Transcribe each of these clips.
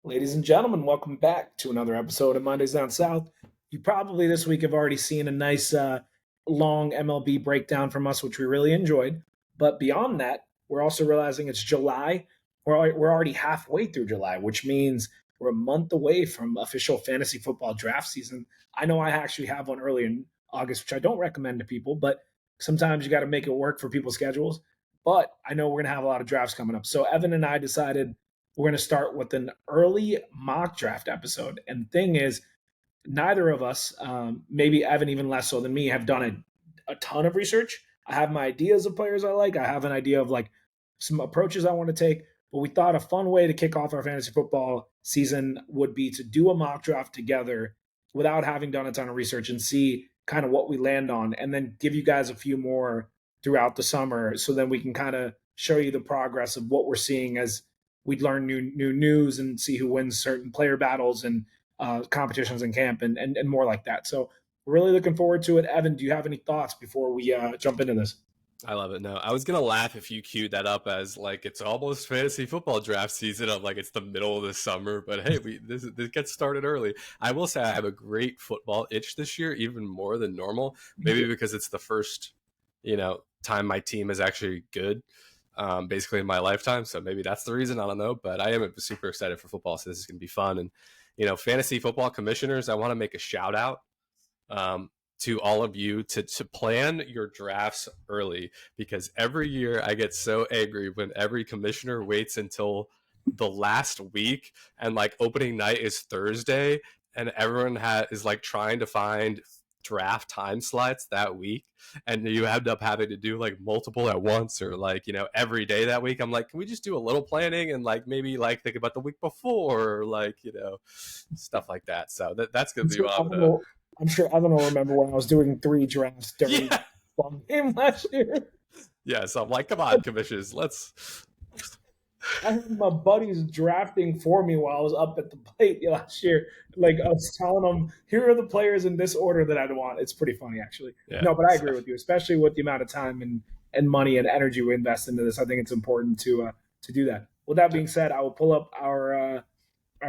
Ladies and gentlemen, welcome back to another episode of Mondays Down South. You probably this week have already seen a nice long MLB breakdown from us, which we really enjoyed. But beyond that, we're also realizing it's July. We're already halfway through July, which means we're a month away from official fantasy football draft season. I know I actually have one early in August, which I don't recommend to people, but sometimes you got to make it work for people's schedules. But I know we're going to have a lot of drafts coming up. So Evan and I decided we're going to start with an early mock draft episode. And the thing is, neither of us, maybe Evan even less so than me, have done a ton of research. I have my ideas of players I like. I have an idea of like some approaches I want to take. But we thought a fun way to kick off our fantasy football season would be to do a mock draft together without having done a ton of research and see kind of what we land on, and then give you guys a few more throughout the summer, so then we can kind of show you the progress of what we're seeing as we'd learn new news and see who wins certain player battles and competitions in camp and more like that. So we're really looking forward to it. Evan, do you have any thoughts before we jump into this? I love it. No, I was going to laugh if you queued that up as like it's almost fantasy football draft season. I'm like, it's the middle of the summer, but hey, this gets started early. I will say I have a great football itch this year, even more than normal, maybe because it's the first, time my team is actually good. Basically in my lifetime. So maybe that's the reason. I don't know, but I am super excited for football. So this is going to be fun. And, fantasy football commissioners, I want to make a shout out to all of you to plan your drafts early, because every year I get so angry when every commissioner waits until the last week and like opening night is Thursday and everyone is like trying to find draft time slots that week, and you end up having to do like multiple at once or like every day that week. I'm like, can we just do a little planning and like maybe like think about the week before, or like stuff like that. So that's gonna be what I'm sure Evan will remember when I was doing 3 drafts during one game last year. Yeah, so I'm like, come on, commissioners, let's. I had my buddies drafting for me while I was up at the plate last year. Like I was telling them, here are the players in this order that I'd want. It's pretty funny, actually. Yeah, no, but I agree with you, especially with the amount of time and money and energy we invest into this. I think it's important to do that. With that being said, I will pull up our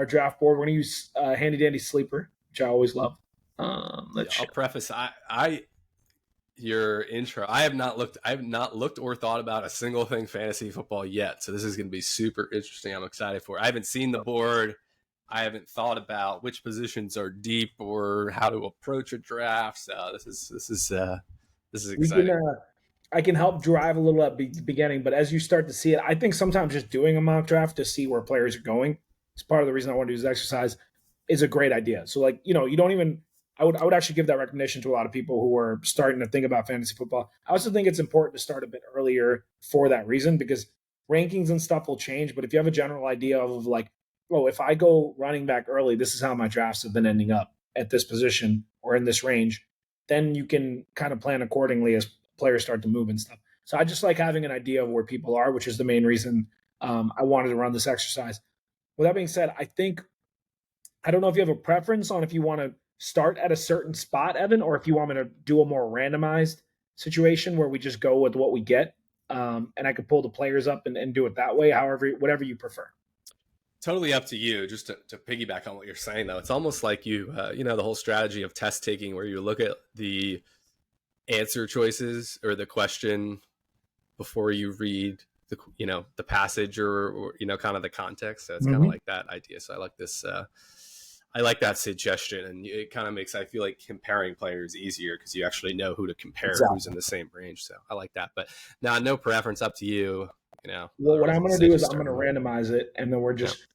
draft board. We're going to use Handy Dandy Sleeper, which I always love. I'll preface your intro. I have not looked or thought about a single thing fantasy football yet. So this is going to be super interesting. I'm excited for it. I haven't seen the board. I haven't thought about which positions are deep or how to approach a draft. So this is exciting. I can help drive a little at the beginning, but as you start to see it, I think sometimes just doing a mock draft to see where players are going is part of the reason I want to do this exercise is a great idea. So like, you don't even, I would actually give that recognition to a lot of people who are starting to think about fantasy football. I also think it's important to start a bit earlier for that reason, because rankings and stuff will change. But if you have a general idea of like, oh, if I go running back early, this is how my drafts have been ending up at this position or in this range, then you can kind of plan accordingly as players start to move and stuff. So I just like having an idea of where people are, which is the main reason I wanted to run this exercise. With that being said, I don't know if you have a preference on if you want to start at a certain spot, Evan, or if you want me to do a more randomized situation where we just go with what we get, and I could pull the players up and do it that way, whatever you prefer. Totally up to you. Just to piggyback on what you're saying, though, it's almost like the whole strategy of test taking, where you look at the answer choices or the question before you read the passage or kind of the context. So it's kind of like that idea. So I like this. I like that suggestion, and it kind of makes, I feel like, comparing players easier because you actually know who to compare, who's in the same range. So I like that. But now, no preference, up to you. Well, what I'm going to do is I'm going to randomize it, and then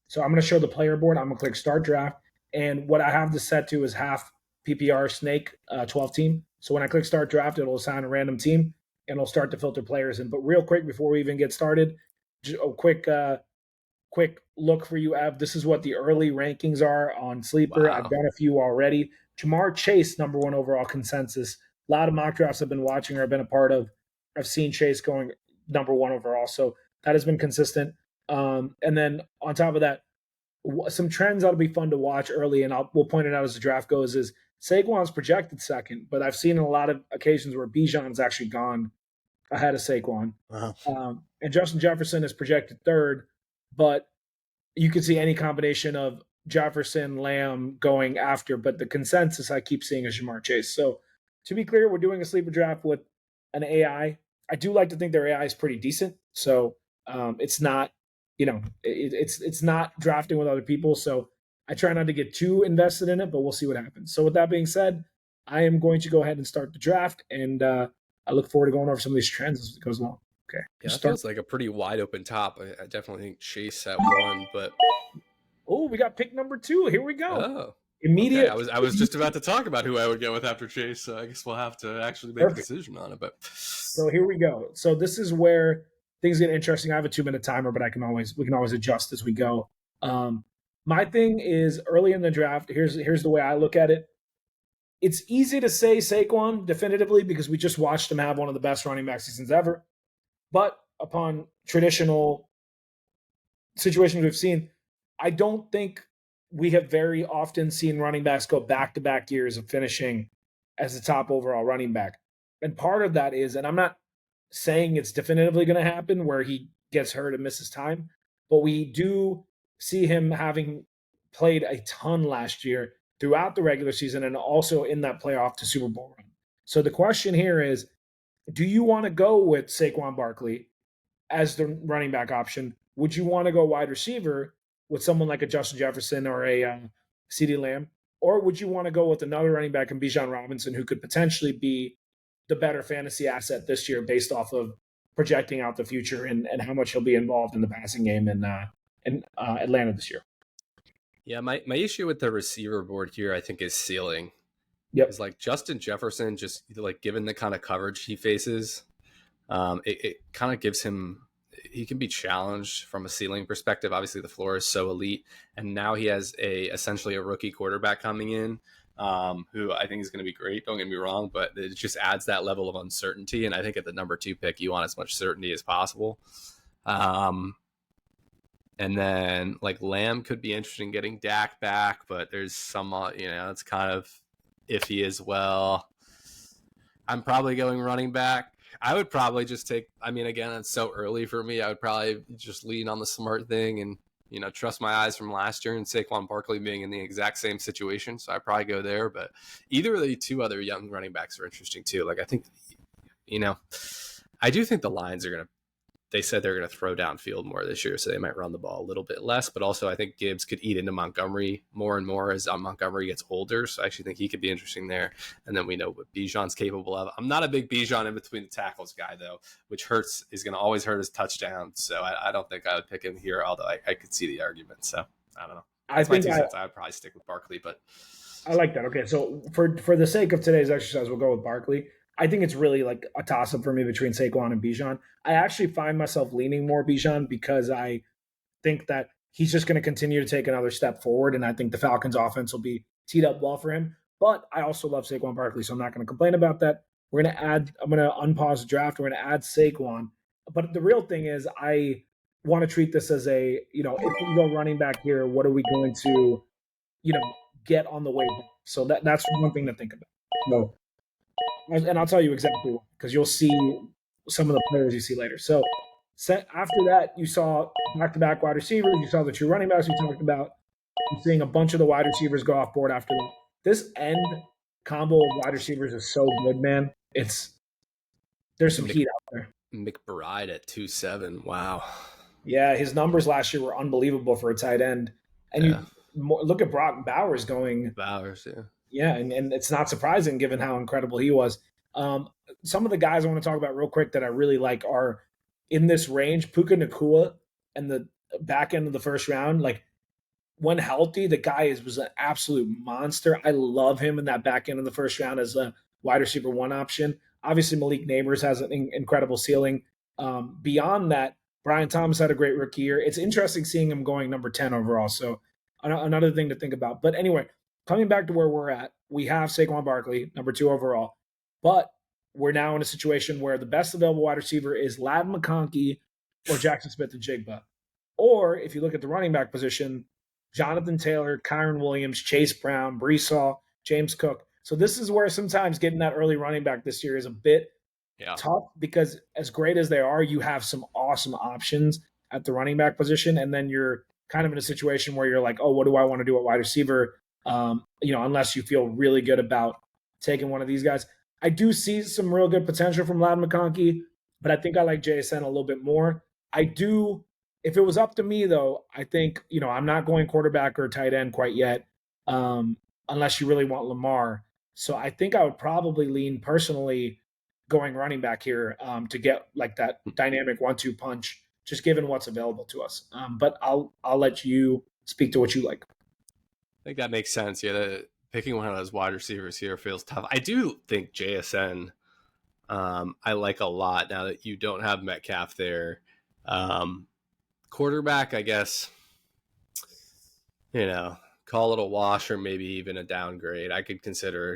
so I'm going to show the player board. I'm going to click Start Draft, and what I have this set to is half PPR Snake 12 team. So when I click Start Draft, it'll assign a random team, and it'll start to filter players in. But real quick, before we even get started, a quick look for you, Ev. This is what the early rankings are on Sleeper. I've Wow. done a few already. Ja'Marr Chase, number one overall consensus. A lot of mock drafts I've been watching or I've been a part of. I've seen Chase going number one overall. So that has been consistent. And then on top of that, some trends that'll be fun to watch early, and we'll point it out as the draft goes, is Saquon's projected second, but I've seen a lot of occasions where Bijan's actually gone ahead of Saquon. Wow. And Justin Jefferson is projected third, but you could see any combination of Jefferson, Lamb going after, but the consensus I keep seeing is Ja'Marr Chase. So to be clear, we're doing a sleeper draft with an AI. I do like to think their AI is pretty decent. So it's not, it's not drafting with other people. So I try not to get too invested in it, but we'll see what happens. So with that being said, I am going to go ahead and start the draft, and I look forward to going over some of these trends as it goes along. Okay. Yeah, that feels like a pretty wide open top. I definitely think Chase at one, but we got pick number 2. Here we go. Oh, immediate. Okay. I was just about to talk about who I would go with after Chase, so I guess we'll have to actually make a decision on it. But so here we go. So this is where things get interesting. I have a 2-minute timer, but we can always adjust as we go. My thing is early in the draft. Here's the way I look at it. It's easy to say Saquon definitively because we just watched him have one of the best running back seasons ever. But upon traditional situations we've seen, I don't think we have very often seen running backs go back-to-back years of finishing as the top overall running back. And part of that is, and I'm not saying it's definitively going to happen where he gets hurt and misses time, but we do see him having played a ton last year throughout the regular season and also in that playoff to Super Bowl run. So the question here is, do you want to go with Saquon Barkley as the running back option? Would you want to go wide receiver with someone like a Justin Jefferson or a CeeDee Lamb? Or would you want to go with another running back in Bijan Robinson who could potentially be the better fantasy asset this year based off of projecting out the future and how much he'll be involved in the passing game in Atlanta this year? Yeah, my issue with the receiver board here, I think, is ceiling. Yep. It's like Justin Jefferson, just like given the kind of coverage he faces, it kind of gives him, he can be challenged from a ceiling perspective. Obviously the floor is so elite, and now he has essentially a rookie quarterback coming in, who I think is going to be great. Don't get me wrong, but it just adds that level of uncertainty. And I think at the number 2 pick, you want as much certainty as possible. And then like Lamb could be interesting getting Dak back, but there's some, it's kind of iffy as well. I'm probably going running back. I would probably just take, again, it's so early for me. I would probably just lean on the smart thing and, trust my eyes from last year and Saquon Barkley being in the exact same situation. So I'd probably go there, but either of the 2 other young running backs are interesting too. Like I think, I do think the Lions they said they're going to throw downfield more this year, so they might run the ball a little bit less. But also, I think Gibbs could eat into Montgomery more and more as Montgomery gets older. So I actually think he could be interesting there. And then we know what Bijan's capable of. I'm not a big Bijan in between the tackles guy, though, which is going to always hurt his touchdown. So I don't think I would pick him here, although I could see the argument. So I don't know. I would probably stick with Barkley, but I like that. Okay, so for the sake of today's exercise, we'll go with Barkley. I think it's really like a toss-up for me between Saquon and Bijan. I actually find myself leaning more Bijan because I think that he's just going to continue to take another step forward, and I think the Falcons' offense will be teed up well for him. But I also love Saquon Barkley, so I'm not going to complain about that. I'm going to unpause the draft. We're going to add Saquon. But the real thing is I want to treat this as if we go running back here, what are we going to, get on the way back? So that's one thing to think about. So, and I'll tell you exactly why, because you'll see some of the players you see later. So after that, you saw back-to-back wide receivers. You saw the 2 running backs we talked about. You're seeing a bunch of the wide receivers go off board after that. This end combo of wide receivers is so good, man. There's some heat out there. McBride at 2.7. Wow. Yeah, his numbers last year were unbelievable for a tight end. And you look at Brock Bowers going. Bowers, yeah. Yeah, and it's not surprising given how incredible he was. Some of the guys I want to talk about real quick that I really like are in this range. Puka Nacua and the back end of the first round. Like when healthy, the guy was an absolute monster. I love him in that back end of the first round as a wide receiver 1 option. Obviously, Malik Neighbors has an incredible ceiling. Beyond that, Brian Thomas had a great rookie year. It's interesting seeing him going number 10 overall. So another thing to think about. But anyway, coming back to where we're at, we have Saquon Barkley, number 2 overall. But we're now in a situation where the best available wide receiver is Ladd McConkey or Jackson Smith-Njigba. Or if you look at the running back position, Jonathan Taylor, Kyren Williams, Chase Brown, Breece Hall, James Cook. So this is where sometimes getting that early running back this year is a bit tough, because as great as they are, you have some awesome options at the running back position, and then you're kind of in a situation where you're like, oh, what do I want to do at wide receiver? Unless you feel really good about taking one of these guys. I do see some real good potential from Ladd McConkey, but I think I like JSN a little bit more. I do. If it was up to me, though, I think, I'm not going quarterback or tight end quite yet, unless you really want Lamar. So I think I would probably lean personally going running back here to get like that dynamic 1-2 punch, just given what's available to us. But I'll let you speak to what you like. I think that makes sense. Yeah, picking one of those wide receivers here feels tough. I do think JSN I like a lot now that you don't have Metcalf there. Quarterback, I guess, call it a wash or maybe even a downgrade. I could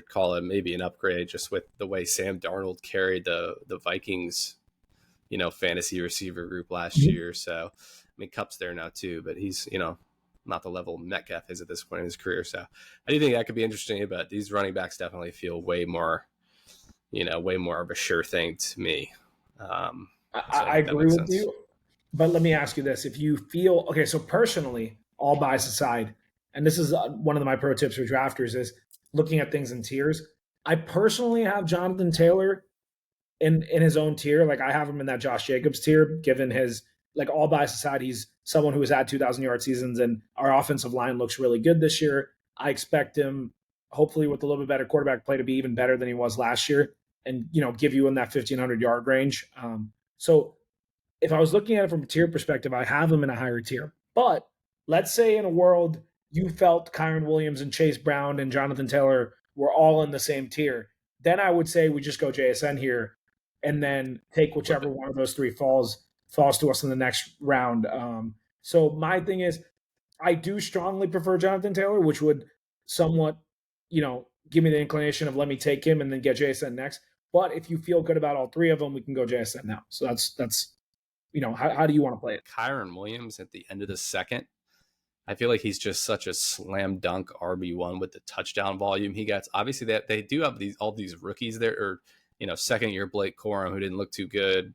call it maybe an upgrade just with the way Sam Darnold carried the Vikings, fantasy receiver group last year. So, Kupp's there now too, but he's, not the level Metcalf is at this point in his career. So I do think that could be interesting, but these running backs definitely feel way more of a sure thing to me. I agree with you, but let me ask you this. If you feel, okay, so personally, all bias aside, and this is one of my pro tips for drafters, is looking at things in tiers. I personally have Jonathan Taylor in his own tier. Like I have him in that Josh Jacobs tier, given his, like, all bias aside, he's someone who has had 2,000-yard seasons, and our offensive line looks really good this year. I expect him, hopefully with a little bit better quarterback play, to be even better than he was last year and, give you in that 1,500-yard range. So if I was looking at it from a tier perspective, I have him in a higher tier. But let's say in a world you felt Kyren Williams and Chase Brown and Jonathan Taylor were all in the same tier, then I would say we just go JSN here and then take whichever one of those three falls to us in the next round. So my thing is, I do strongly prefer Jonathan Taylor, which would somewhat, give me the inclination of let me take him and then get JSN next. But if you feel good about all three of them, we can go JSN now. So that's how do you want to play it? Kyren Williams at the end of the second, I feel like he's just such a slam dunk RB1 with the touchdown volume he gets. Obviously, that they do have all these rookies there, or second year Blake Corum, who didn't look too good,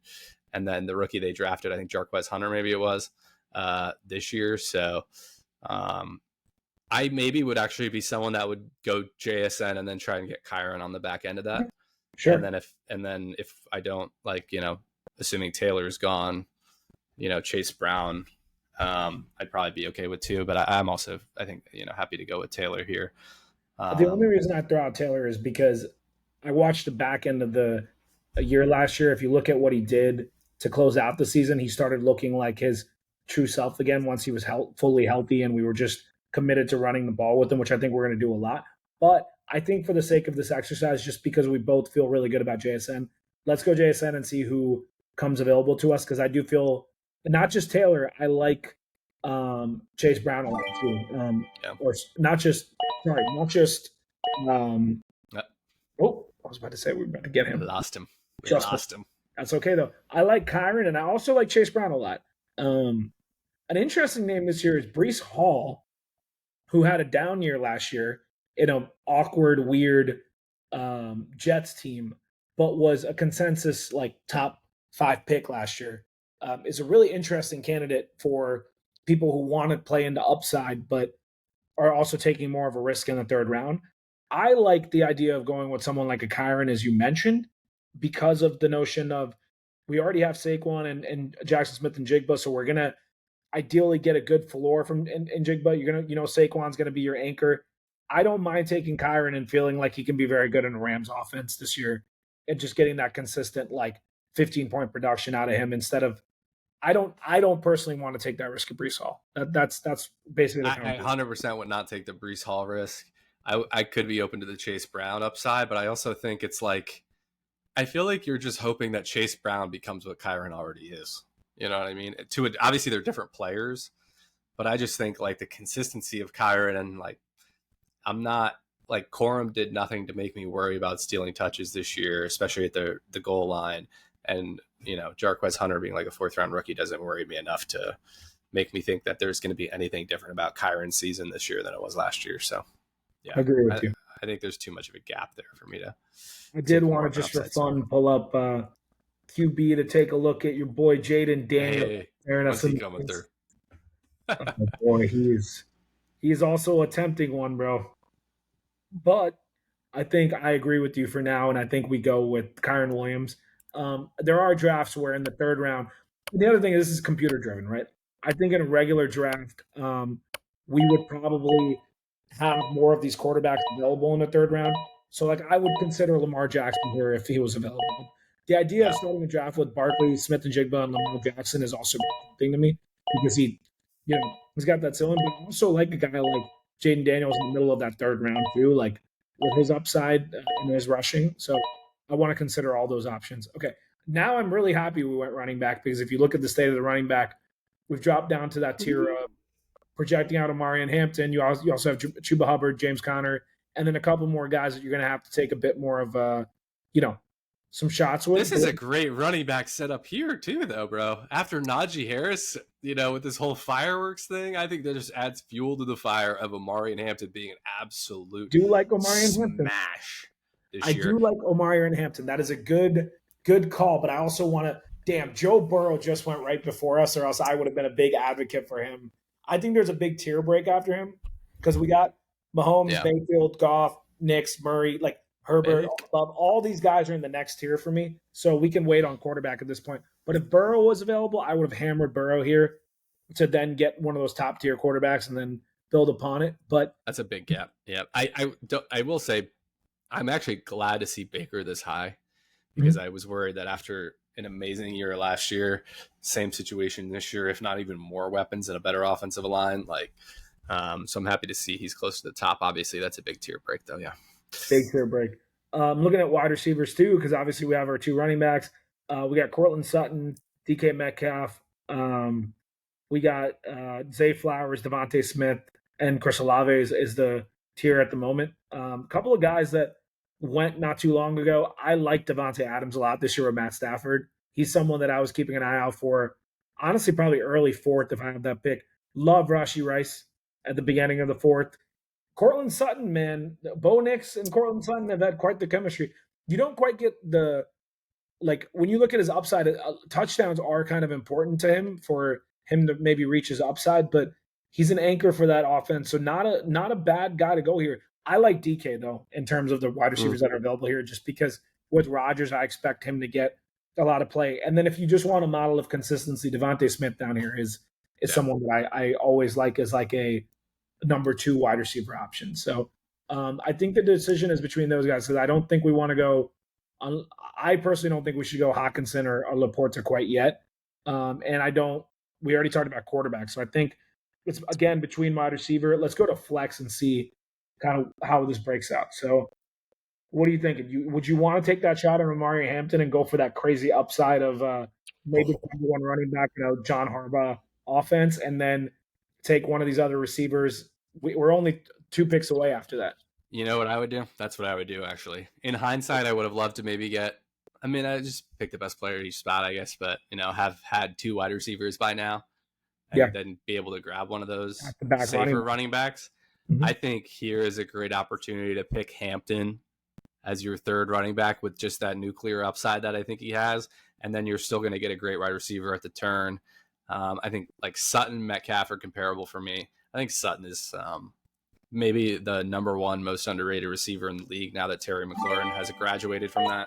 and then the rookie they drafted, I think Jarquez Hunter, maybe it was this year. So I maybe would actually be someone that would go JSN and then try and get Kyren on the back end of that. Sure. And then if I don't, assuming Taylor's gone, Chase Brown, I'd probably be okay with too. But I'm also, I think, happy to go with Taylor here. The only reason I throw out Taylor is because I watched the back end of the year last year. If you look at what he did to close out the season, he started looking like his true self again once he was fully healthy, and we were just committed to running the ball with him, which I think we're going to do a lot. But I think for the sake of this exercise, just because we both feel really good about JSN, let's go JSN and see who comes available to us, because I do feel not just Taylor, I like Chase Brown a lot too. Or not just I was about to say we were about to get him. We lost him. That's okay though. I like Kyren, and I also like Chase Brown a lot. An interesting name this year is Breece Hall, who had a down year last year in an awkward, weird Jets team, but was a consensus top 5 pick last year. Is a really interesting candidate for people who want to play into upside, but are also taking more of a risk in the third round. I like the idea of going with someone like a Kyren, as you mentioned, because of the notion of we already have Saquon and Jackson Smith-Njigba, so we're going to ideally get a good floor from Njigba. You're going to, Saquon's going to be your anchor. I don't mind taking Kyren and feeling like he can be very good in a Rams offense this year and just getting that consistent 15-point production out of him instead of I don't personally want to take that risk of Breece Hall. That's basically the I 100% would not take the Breece Hall risk. I could be open to the Chase Brown upside, but I also think it's I feel like you're just hoping that Chase Brown becomes what Kyren already is. You know what I mean? Obviously, they're different players, but I just think like the consistency of Kyron and like I'm not like Corum did nothing to make me worry about stealing touches this year, especially at the goal line. And Jarquez Hunter being like a 4th-round rookie doesn't worry me enough to make me think that there's going to be anything different about Kyron's season this year than it was last year. So, yeah, I agree with you. I think there's too much of a gap there for me to. I did want to just for fun pull up QB to take a look at your boy Jaden Daniel. Hey, when's he coming through? Oh, boy, he is also attempting one, bro. But I think I agree with you for now, and I think we go with Kyron Williams. There are drafts where in the 3rd round. The other thing is this is computer driven, right? I think in a regular draft, we would probably have more of these quarterbacks available in the 3rd round. So, like, I would consider Lamar Jackson here if he was available. The idea of starting a draft with Barkley, Smith-Njigba, and Lamar Jackson is also a thing to me because he's got that ceiling. But I also like a guy like Jaden Daniels in the middle of that 3rd round too, like with his upside and his rushing. So I want to consider all those options. Okay, now I'm really happy we went running back because if you look at the state of the running back, we've dropped down to that tier of projecting out Omarion Hampton. You also have Chuba Hubbard, James Conner, and then a couple more guys that you're going to have to take a bit more of some shots with. This is a great running back setup here too, though, bro. After Najee Harris, with this whole fireworks thing, I think that just adds fuel to the fire of Omarion Hampton being an absolute do like Omarion Hampton smash this year. I do like Omarion Hampton. That is a good call, but I also want to. Damn, Joe Burrow just went right before us, or else I would have been a big advocate for him. I think there's a big tier break after him because we got Mahomes, Mayfield, Goff, Knicks, Murray, like Herbert. All these guys are in the next tier for me, so we can wait on quarterback at this point. But if Burrow was available, I would have hammered Burrow here to then get one of those top tier quarterbacks and then build upon it. But that's a big gap. Yeah, I will say I'm actually glad to see Baker this high because I was worried that after an amazing year last year, same situation this year, if not even more weapons and a better offensive line. So I'm happy to see he's close to the top. Obviously, that's a big tier break, though. Yeah, big tier break. Looking at wide receivers too, because obviously we have our 2 running backs. We got Cortland Sutton, DK Metcalf. We got Zay Flowers, Devontae Smith, and Chris Olave is the tier at the moment. A couple of guys that went not too long ago. I like Devontae Adams a lot this year with Matt Stafford. He's someone that I was keeping an eye out for. Honestly, probably early 4th if I have that pick. Love Rashee Rice at the beginning of the 4th. Cortland Sutton, man, Bo Nix and Cortland Sutton have had quite the chemistry. You don't quite get when you look at his upside, touchdowns are kind of important to him for him to maybe reach his upside, but he's an anchor for that offense. So not a bad guy to go here. I like DK though, in terms of the wide receivers that are available here, just because with Rodgers, I expect him to get a lot of play. And then if you just want a model of consistency, Devontae Smith down here is someone that I always like as like a number 2 wide receiver option. So I think the decision is between those guys because I don't think we want to go. I personally don't think we should go Hockenson or Laporta quite yet. And we already talked about quarterback. So I think it's again between wide receiver. Let's go to flex and see kind of how this breaks out. So what are you thinking? Would you want to take that shot on Omarion Hampton and go for that crazy upside of maybe one running back, John Harbaugh offense, and then take one of these other receivers? We're only 2 picks away after that. You know what I would do? That's what I would do, actually. In hindsight, I would have loved to maybe I just pick the best player at each spot, I guess, but, have had 2 wide receivers by now and then be able to grab one of those safer running backs. Mm-hmm. I think here is a great opportunity to pick Hampton as your 3rd running back with just that nuclear upside that I think he has, and then you're still going to get a great wide receiver at the turn. I think like Sutton, Metcalf are comparable for me. I think Sutton is maybe the number 1 most underrated receiver in the league now that Terry McLaurin has graduated from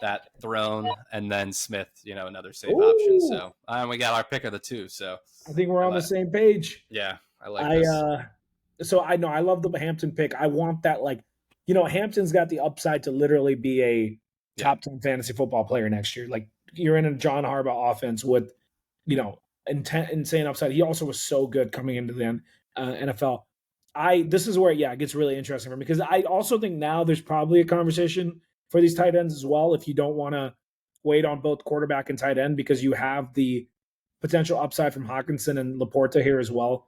that throne, and then Smith, another safe option. So we got our pick of the 2. So I think we're on the same page. Yeah, I like this. So I know I love the Hampton pick. I want that Hampton's got the upside to literally be a top 10 fantasy football player next year. Like you're in a John Harbaugh offense with, insane upside. He also was so good coming into the NFL. This is where it gets really interesting for me because I also think now there's probably a conversation for these tight ends as well. If you don't want to wait on both quarterback and tight end because you have the potential upside from Hawkinson and Laporta here as well.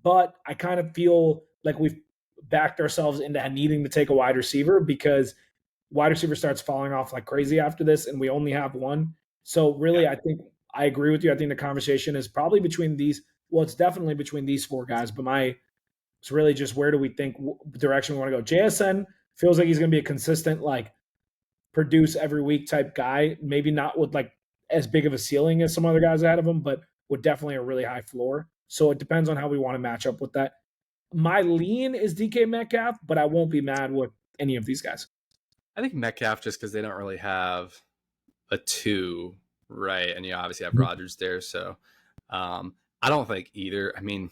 But I kind of feel like we've backed ourselves into needing to take a wide receiver because wide receiver starts falling off like crazy after this, and we only have one. So really, I think I agree with you. I think the conversation is probably between these. Well, it's definitely between these four guys, but it's really just where do we think direction we want to go. JSN feels like he's going to be a consistent, like produce every week type guy. Maybe not with like as big of a ceiling as some other guys ahead of him, but with definitely a really high floor. So it depends on how we want to match up with that. My lean is DK Metcalf, but I won't be mad with any of these guys. I think Metcalf just because they don't really have a 2, right? And you obviously have Rodgers there. So I don't think either. I mean,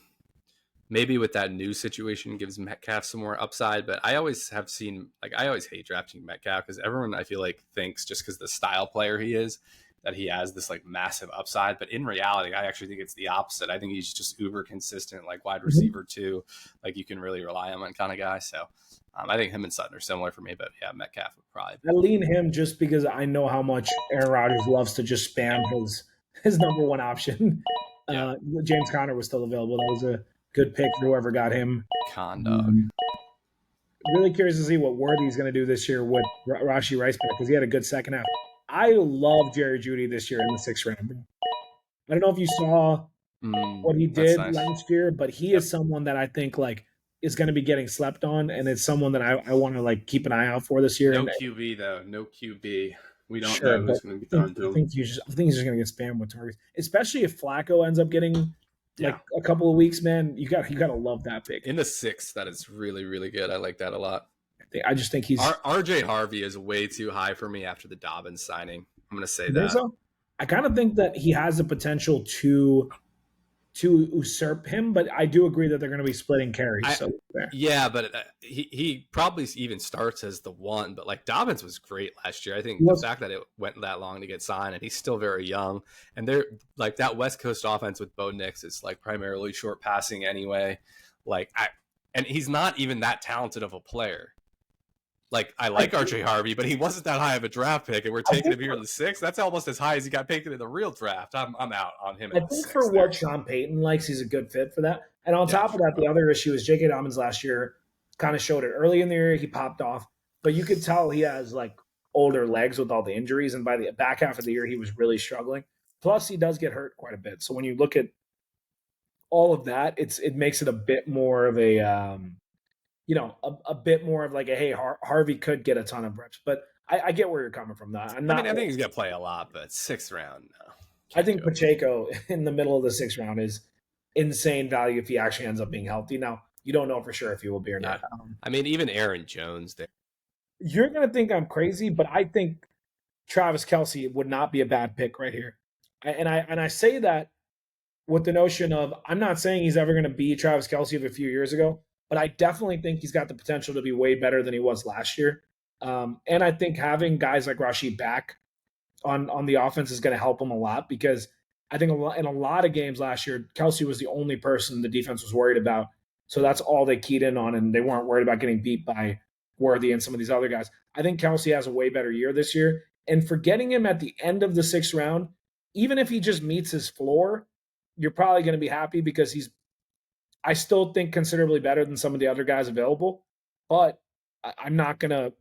maybe with that new situation gives Metcalf some more upside, but I always have seen, like, I always hate drafting Metcalf because everyone I feel like thinks just because the style player he is that he has this like massive upside. But in reality, I actually think it's the opposite. I think he's just uber consistent, like wide receiver too. Like you can really rely on kind of guy. So I think him and Sutton are similar for me, but yeah, Metcalf would probably. I lean him just because I know how much Aaron Rodgers loves to just spam his number one option. Yeah. James Conner was still available. That was a good pick for whoever got him. Really curious to see what Worthy's going to do this year with Rashee Rice because he had a good second half. I love Jerry Jeudy this year in the 6th round. I don't know if you saw what he did last year, but he is someone that I think like is going to be getting slept on, and it's someone that I want to like keep an eye out for this year. No QB though, no QB. We don't know who's going to be thrown to him. I think he's just going to get spammed with targets, especially if Flacco ends up getting like a couple of weeks. Man, you got to love that pick in the 6th. That is really, really good. I like that a lot. I just think he's RJ Harvey is way too high for me after the Dobbins signing. I'm going to say that. So? I kind of think that he has the potential to usurp him, but I do agree that they're going to be splitting carries. Yeah, but he probably even starts as the 1. But like Dobbins was great last year. I think the fact that it went that long to get signed, and he's still very young, and they're like that West Coast offense with Bo Nix is like primarily short passing anyway. And he's not even that talented of a player. Like, I like RJ Harvey, but he wasn't that high of a draft pick, and we're taking him here in the 6th. That's almost as high as he got picked in the real draft. I'm out on him. I think for what Sean Payton likes, he's a good fit for that. And on top of that, the other issue is J.K. Dobbins last year kind of showed it early in the year. He popped off, but you could tell he has like older legs with all the injuries, and by the back half of the year, he was really struggling. Plus, he does get hurt quite a bit. So when you look at all of that, it makes it a bit more of a a bit more of like a, hey, Harvey could get a ton of reps, but I get where you're coming from. That I think he's going to play a lot, but 6th round, no. I think Pacheco in the middle of the 6th round is insane value if he actually ends up being healthy. Now, you don't know for sure if he will be or not. I mean, even Aaron Jones there. You're going to think I'm crazy, but I think Travis Kelce would not be a bad pick right here. And I say that with the notion of I'm not saying he's ever going to be Travis Kelce of a few years ago, but I definitely think he's got the potential to be way better than he was last year. And I think having guys like Rashee back on the offense is going to help him a lot because I think in a lot of games last year, Kelce was the only person the defense was worried about. So that's all they keyed in on, and they weren't worried about getting beat by Worthy and some of these other guys. I think Kelce has a way better year this year. And for getting him at the end of the 6th round, even if he just meets his floor, you're probably going to be happy because I still think considerably better than some of the other guys available, but I'm not going to,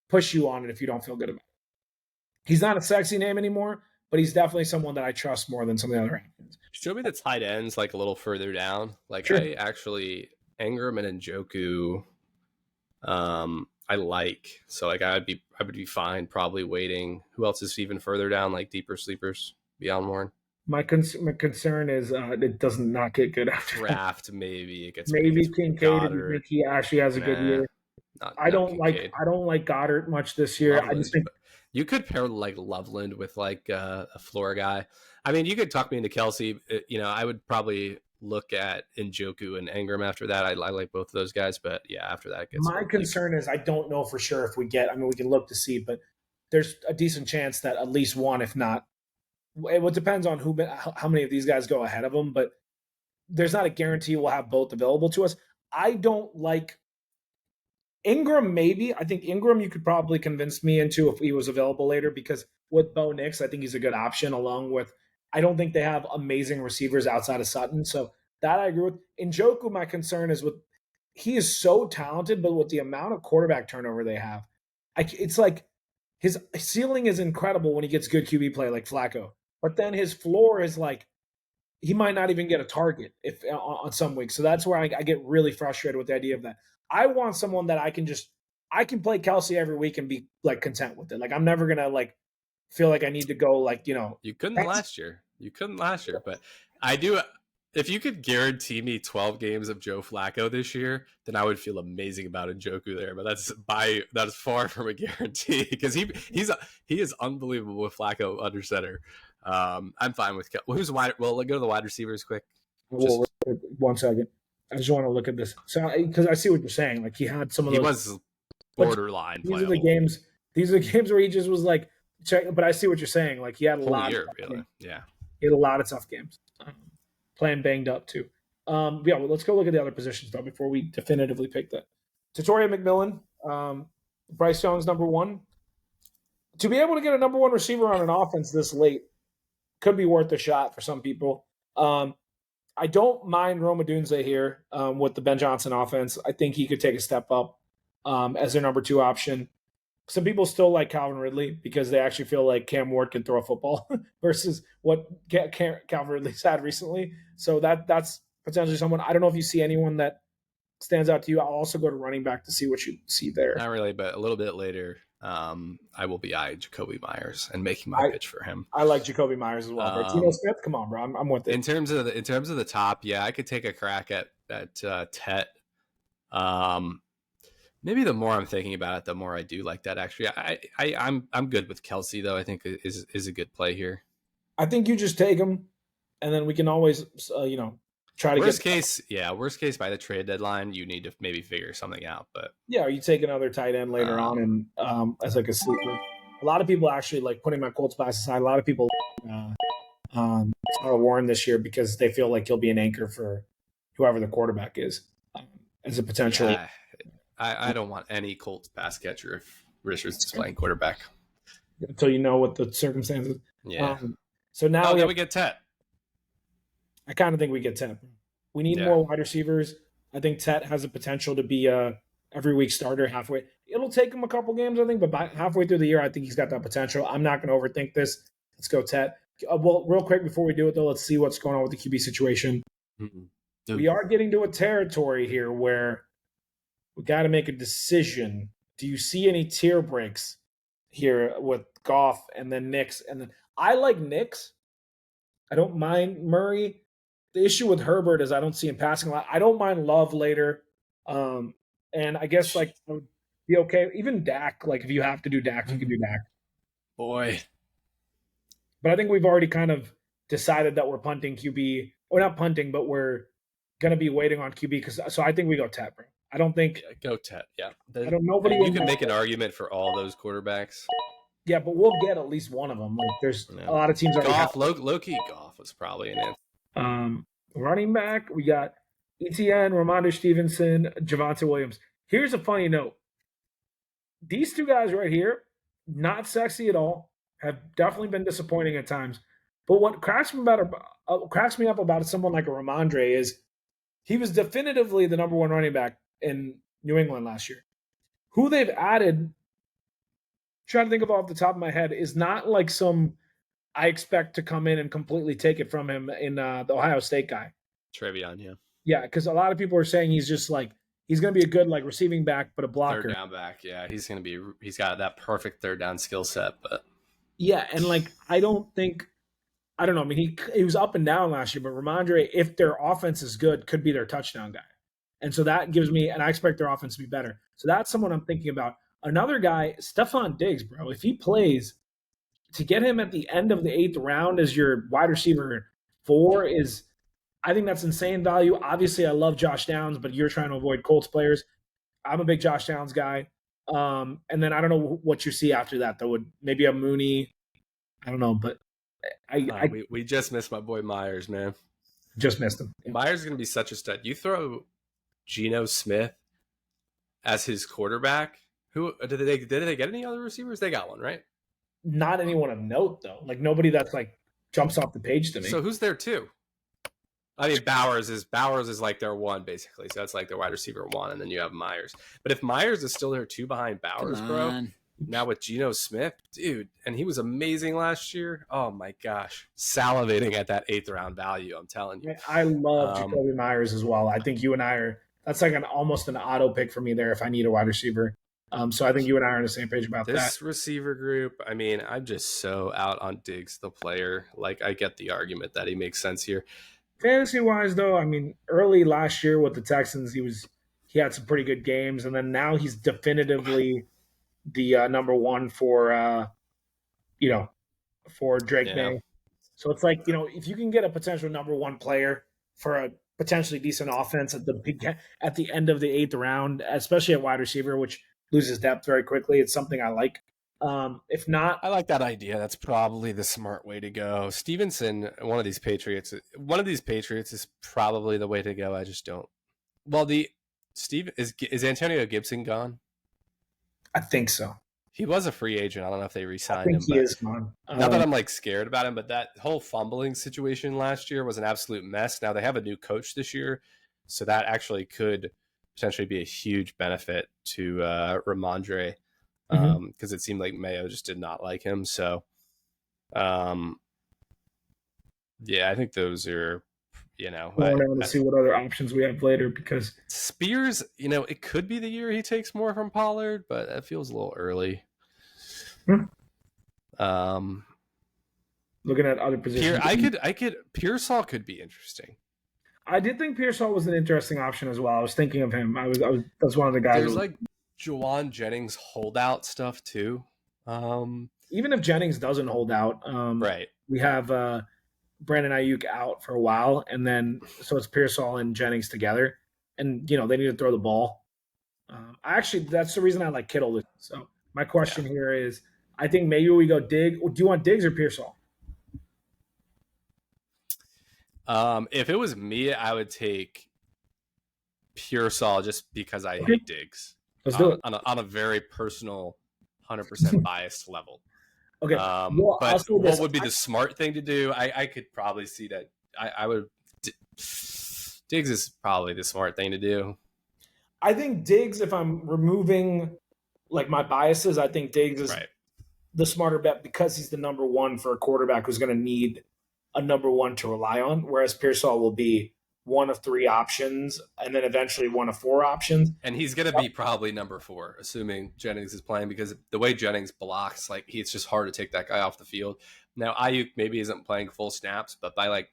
push you on it if you don't feel good about it. He's not a sexy name anymore, but he's definitely someone that I trust more than some of the other options. Show me the tight ends like a little further down. Like sure. I actually Engram and Njoku, I like. So like I would be fine probably waiting. Who else is even further down, like deeper sleepers beyond Warren? My concern is it does not get good after draft. Maybe it gets maybe Kincaid if you think he actually has a good year. I don't like Goddard much this year. Loveland. I just think you could pair like Loveland with like a floor guy. I mean, you could talk me into Kelce. I would probably look at Njoku and Engram after that. I like both of those guys, but yeah, after that it gets. My concern is I don't know for sure if we get. I mean, we can look to see, but there's a decent chance that at least one, if not. It depends on how many of these guys go ahead of them, but there's not a guarantee we'll have both available to us. I don't like Engram. Maybe I think Engram you could probably convince me into if he was available later because with Bo Nix, I think he's a good option along with I don't think they have amazing receivers outside of Sutton. So that I agree with. Njoku, my concern is with he is so talented, but with the amount of quarterback turnover they have, it's like his ceiling is incredible when he gets good QB play like Flacco, but then his floor is like he might not even get a target if on some weeks. So that's where I get really frustrated with the idea of that. I want someone that I can play Kelsey every week and be like content with it. Like I'm never gonna like feel like I need to go like You couldn't last year. But I do. If you could guarantee me 12 games of Joe Flacco this year, then I would feel amazing about Njoku there. But that is far from a guarantee because he is unbelievable with Flacco under center. I'm fine with who's wide. Well, let's go to the wide receivers quick. Well, 1 second. I just want to look at this. So because I see what you're saying. Like he had some of those. He was borderline. These are the games. These are the games where he just was like check. But I see what you're saying. Like he had a lot. Year, really. Yeah. He had a lot of tough games. Playing banged up too. Yeah, well, let's go look at the other positions though before we definitively pick that. Tutoria McMillan, Bryce Young's number one. To be able to get a number one receiver on an offense this late could be worth a shot for some people. I don't mind Rome Odunze here with the Ben Johnson offense. I think he could take a step up as their number two option. Some people still like Calvin Ridley because they actually feel like Cam Ward can throw a football versus what Calvin Ridley's had recently. So that's potentially someone. I don't know if you see anyone that stands out to you. I'll also go to running back to see what you see there. Not really, but a little bit later, I will be eyeing Jakobi Meyers and making my pitch for him. I like Jakobi Meyers as well. Geno Smith, come on, bro. I'm with it. In terms of the top, yeah, I could take a crack at Tet. Maybe the more I'm thinking about it, the more I do like that. Actually, I'm good with Kelsey though. I think is a good play here. I think you just take him, and then we can always try to worst case by the trade deadline, you need to maybe figure something out. But yeah, you take another tight end later on, and as like a sleeper. A lot of people actually like putting my Colts pass aside. A lot of people Warren this year because they feel like he'll be an anchor for whoever the quarterback is as a potential. Yeah. I don't want any Colts pass catcher if Richards is playing quarterback. Until you know what the circumstances. Yeah. So now we get Tet. I kind of think we get Tet. We need more wide receivers. I think Tet has the potential to be a every week starter halfway. It'll take him a couple games, I think, but by halfway through the year, I think he's got that potential. I'm not going to overthink this. Let's go Tet. Well, real quick before we do it, though, let's see what's going on with the QB situation. Mm-hmm. We are getting to a territory here where we got to make a decision. Do you see any tier breaks here with Goff and then Nix? And then I like Nix. I don't mind Murray. The issue with Herbert is I don't see him passing a lot. I don't mind Love later. And I guess like I would be okay. Even Dak, like if you have to do Dak, you can do Dak. Boy. But I think we've already kind of decided that we're punting QB. Or not punting, but we're going to be waiting on QB. So I think we go Tet, bro. I don't think go Tet. Yeah, I don't. Nobody. You can make an argument for all those quarterbacks. Yeah, but we'll get at least one of them. Like, there's a lot of teams. Goff, low-key Goff was probably an answer. Running back, we got ETN, Ramondre Stevenson, Javonte Williams. Here's a funny note: these two guys right here, not sexy at all, have definitely been disappointing at times. But what cracks me up about someone like a Ramondre is he was definitively the number one running back in New England last year. Who they've added, trying to think of off the top of my head, is not like some I expect to come in and completely take it from him in the Ohio State guy. Trevion, yeah. Yeah, because a lot of people are saying he's just like, he's going to be a good like receiving back, but a blocker. Third down back, yeah. He's got that perfect third down skill set. But yeah, and like, I don't know. I mean, he was up and down last year, but Ramondre, if their offense is good, could be their touchdown guy. And so that gives me, and I expect their offense to be better. So that's someone I'm thinking about. Another guy, Stephon Diggs, bro. If he plays, to get him at the end of the 8th round as your wide receiver 4 is, I think that's insane value. Obviously, I love Josh Downs, but you're trying to avoid Colts players. I'm a big Josh Downs guy. And then I don't know what you see after that, though. Maybe a Mooney. I don't know, but we just missed my boy Myers, man. Just missed him. Yeah. Myers is going to be such a stud. You throw Geno Smith as his quarterback. Who did they get any other receivers? They got one, right? Not anyone of note though. Like nobody that's like jumps off the page to me. So who's there too? I mean, Bowers is like their one basically. So that's like their wide receiver one, and then you have Myers. But if Myers is still there too behind Bowers, bro, now with Geno Smith, dude, and he was amazing last year. Oh my gosh, salivating at that 8th round value. I'm telling you. I love Jacoby Myers as well. I think you and I are. That's like almost an auto pick for me there if I need a wide receiver. So I think you and I are on the same page about that. This receiver group, I mean, I'm just so out on Diggs, the player. Like, I get the argument that he makes sense here. Fantasy-wise, though, I mean, early last year with the Texans, he had some pretty good games, and then now he's definitively the number one for Drake May. So it's like, if you can get a potential number one player for a potentially decent offense at the end of the 8th round, especially at wide receiver, which loses depth very quickly, it's something I like. If not, I like that idea. That's probably the smart way to go. Stevenson, one of these Patriots is probably the way to go. I just don't. Well, is Antonio Gibson gone? I think so. He was a free agent. I don't know if they re-signed him. He is gone. Not that I'm like scared about him, but that whole fumbling situation last year was an absolute mess. Now they have a new coach this year, so that actually could potentially be a huge benefit to Ramondre. Because it seemed like Mayo just did not like him. So, I think those are, I want to see what other options we have later because Spears, it could be the year he takes more from Pollard, but it feels a little early. Looking at other positions, Pearsall could be interesting. I did think Pearsall was an interesting option as well. I was thinking of him. That's one of the guys. There's like Juwan Jennings holdout stuff too. Even if Jennings doesn't hold out, right? We have Brandon Ayuk out for a while, and then so it's Pearsall and Jennings together, and they need to throw the ball. That's the reason I like Kittle. So my question here is, I think maybe we go Diggs. Do you want Diggs or Pearsall? If it was me, I would take Pearsall just because I hate Diggs. Let's do it on a very personal, 100% biased level. Okay. But what would be the smart thing to do? I could probably see that. I would. Diggs is probably the smart thing to do. I think Diggs, if I'm removing like my biases, I think Diggs is the smarter bet because he's the number one for a quarterback who's going to need a number one to rely on, whereas Pearsall will be one of 3 options and then eventually one of 4 options. And he's going to be probably number 4, assuming Jennings is playing, because the way Jennings blocks, like it's just hard to take that guy off the field. Now, Ayuk maybe isn't playing full snaps, but by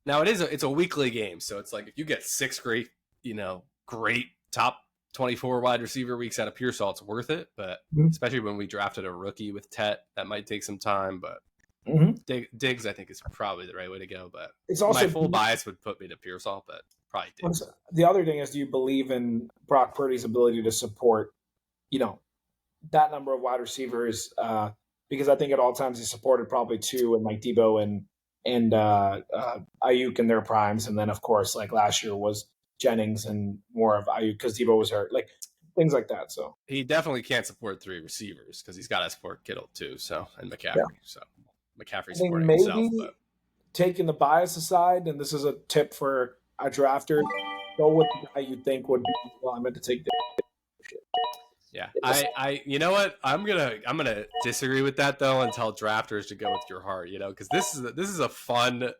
now it's a weekly game. So it's like, if you get 6 great top 24 wide receiver weeks out of Pearsall, it's worth it. But especially when we drafted a rookie with Tet, that might take some time, but Diggs, I think, is probably the right way to go, but it's also my full bias would put me to Pearsall, but probably Diggs. The other thing is, do you believe in Brock Purdy's ability to support, that number of wide receivers? Because I think at all times he supported probably 2, and like Debo and Ayuk in their primes, and then of course like last year was Jennings and more of Ayuk because Debo was hurt, like things like that. So he definitely can't support 3 receivers because he's got to support Kittle too, and McCaffrey. Yeah. So McCaffrey's supporting himself. But taking the bias aside, and this is a tip for a drafter, go with the guy you think would be. Well, I meant to take this. Yeah, I you know what? I'm gonna disagree with that though, and tell drafters to go with your heart. Because this is a fun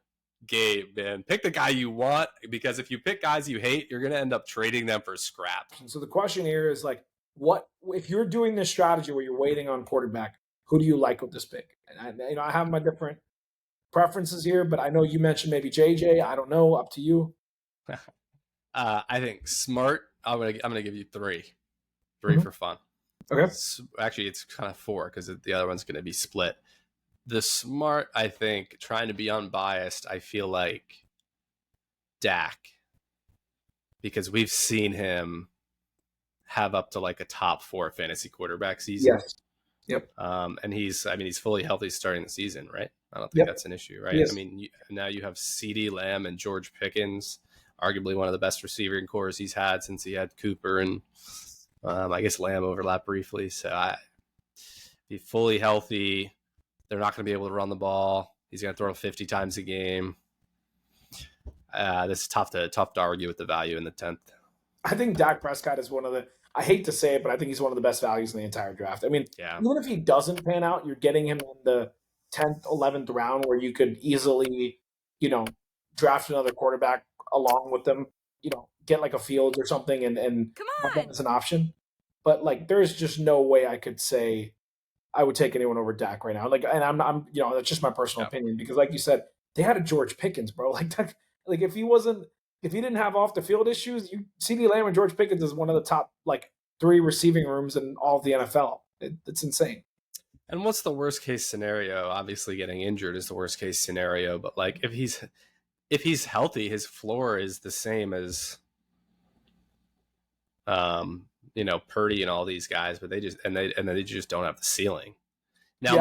game, man. Pick the guy you want, because if you pick guys you hate, you're gonna end up trading them for scrap. So the question here is like, what if you're doing this strategy where you're waiting on quarterback? Who do you like with this pick? And I have my different preferences here, but I know you mentioned maybe JJ. I don't know. Up to you. I think smart. I'm gonna give you 3 for fun. Okay. Actually, it's kind of 4 because the other one's gonna be split. The smart, I think, trying to be unbiased, I feel like Dak, because we've seen him have up to like a top 4 fantasy quarterback season. Yes. Yep. And he's fully healthy starting the season, right? I don't think that's an issue, right? Yes. I mean, now you have CeeDee Lamb and George Pickens, arguably one of the best receiving cores he's had since he had Cooper, and I guess Lamb overlapped briefly. So be fully healthy. They're not going to be able to run the ball. He's going to throw 50 times a game. This is tough to argue with the value in the 10th. I think Dak Prescott is one of the, I hate to say it, but I think he's one of the best values in the entire draft. I mean, even if he doesn't pan out, you're getting him in the 10th, 11th round where you could easily, draft another quarterback along with them, get like a Fields or something and have that as an option. But like, there's just no way I could say I would take anyone over Dak right now. Like, and I'm that's just my personal opinion because, like you said, they had a George Pickens, bro. Like, if he didn't have off the field issues, CeeDee Lamb and George Pickens is one of the top like 3 receiving rooms in all of the NFL. It's insane. And what's the worst case scenario? Obviously, getting injured is the worst case scenario. But like, if he's healthy, his floor is the same as, Purdy and all these guys. But they just don't have the ceiling. Now,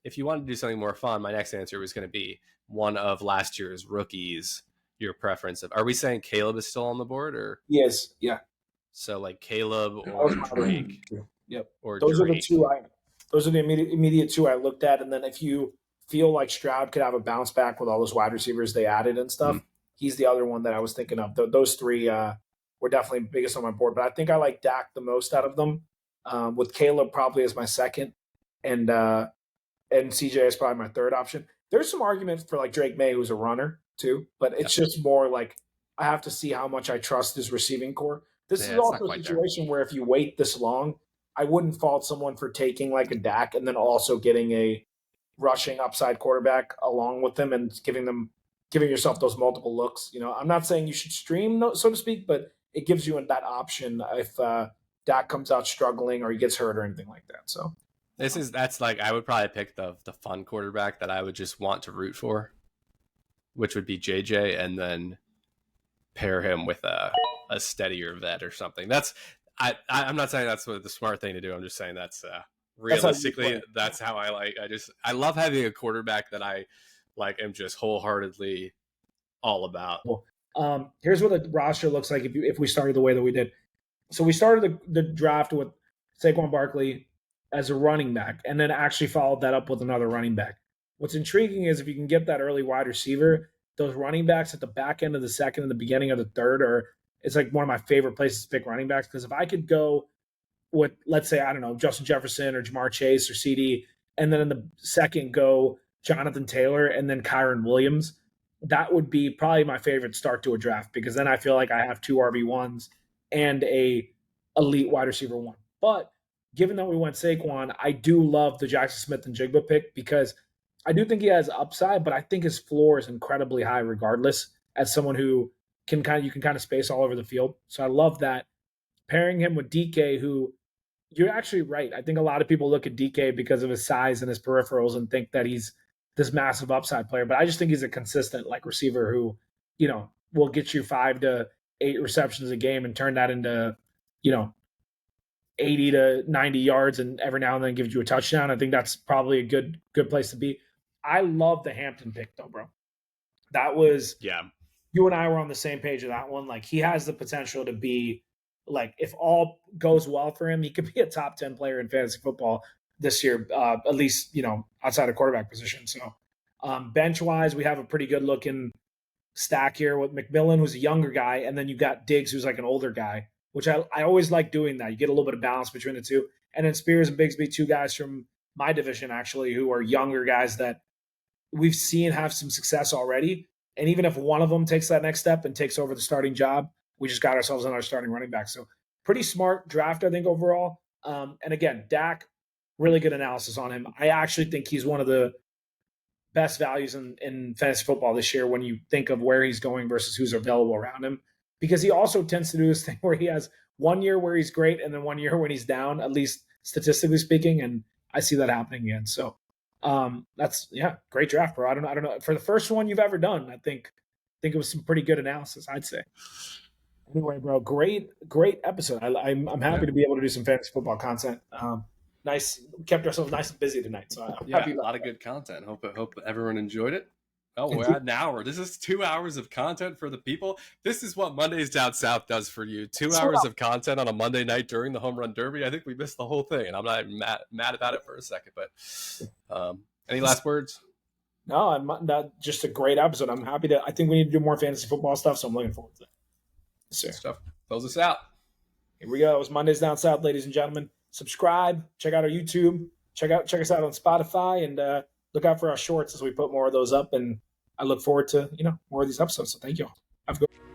if you want to do something more fun, my next answer was going to be one of last year's rookies. Your preference of, are we saying Caleb is still on the board or? Yes. Yeah. So like Caleb or Drake. Yep. Or those Drake. Are the two those are the immediate 2 I looked at. And then if you feel like Stroud could have a bounce back with all those wide receivers they added and stuff, he's the other one that I was thinking of. Those 3 were definitely biggest on my board, but I think I like Dak the most out of them. With Caleb probably as my second and CJ is probably my third option. There's some arguments for like Drake May, who's a runner too, but it's just more like I have to see how much I trust his receiving core. This is also a situation where if you wait this long, I wouldn't fault someone for taking like a Dak and then also getting a rushing upside quarterback along with them and giving yourself those multiple looks. I'm not saying you should stream, so to speak, but it gives you that option if Dak comes out struggling or he gets hurt or anything like that. So that's like, I would probably pick the fun quarterback that I would just want to root for, which would be JJ, and then pair him with a steadier vet or something. I'm not saying that's what the smart thing to do. I'm just saying that's realistically, that's how I like. I love having a quarterback that I like am just wholeheartedly all about. Cool. Here's what the roster looks like if we started the way that we did. So we started the draft with Saquon Barkley as a running back, and then actually followed that up with another running back. What's intriguing is if you can get that early wide receiver, those running backs at the back end of the second and the beginning of the third it's like one of my favorite places to pick running backs. Because if I could go with, let's say, I don't know, Justin Jefferson or Jamar Chase or CD, and then in the second go Jonathan Taylor and then Kyron Williams, that would be probably my favorite start to a draft, because then I feel like I have 2 RB1s and a elite wide receiver 1. But given that we went Saquon, I do love the Jackson Smith and Jigba pick because I do think he has upside, but I think his floor is incredibly high regardless, as someone who you can kind of space all over the field. So I love that. Pairing him with DK, who you're actually right. I think a lot of people look at DK because of his size and his peripherals and think that he's this massive upside player, but I just think he's a consistent like receiver who, will get you 5 to 8 receptions a game and turn that into, 80 to 90 yards and every now and then gives you a touchdown. I think that's probably a good place to be. I love the Hampton pick though, bro. That was, you and I were on the same page of that one. Like, he has the potential to be like, if all goes well for him, he could be a top 10 player in fantasy football this year, at least, outside of quarterback position. So bench wise, we have a pretty good looking stack here with McMillan, who's a younger guy. And then you got Diggs, who's like an older guy, which I always like doing that. You get a little bit of balance between the two. And then Spears and Bigsby, 2 guys from my division, actually, who are younger guys that we've seen have some success already. And even if one of them takes that next step and takes over the starting job, we just got ourselves on our starting running back. So pretty smart draft, I think, overall. And again, Dak, really good analysis on him. I actually think he's one of the best values in fantasy football this year when you think of where he's going versus who's available around him, because he also tends to do this thing where he has 1 year where he's great and then 1 year when he's down, at least statistically speaking. And I see that happening again. So that's great draft, bro. I don't know for the first one you've ever done. I think it was some pretty good analysis, I'd say. Anyway, bro, great episode. I'm happy to be able to do some fantasy football content. Nice, we kept ourselves nice and busy tonight. So I'm happy. A lot of good content. Hope everyone enjoyed it. Oh, we're at an hour. This is 2 hours of content for the people. This is what Mondays Down South does for you. 2 hours of content on a Monday night during the Home Run Derby. I think we missed the whole thing, and I'm not mad about it for a second. But Any last words? No, not just a great episode. I'm happy to. I think we need to do more fantasy football stuff, so I'm looking forward to that. Good stuff. Close us out. Here we go. It was Mondays Down South, ladies and gentlemen. Subscribe. Check out our YouTube. Check us out on Spotify, and look out for our shorts as we put more of those up. And I look forward to more of these episodes. So thank you all. Have a good one.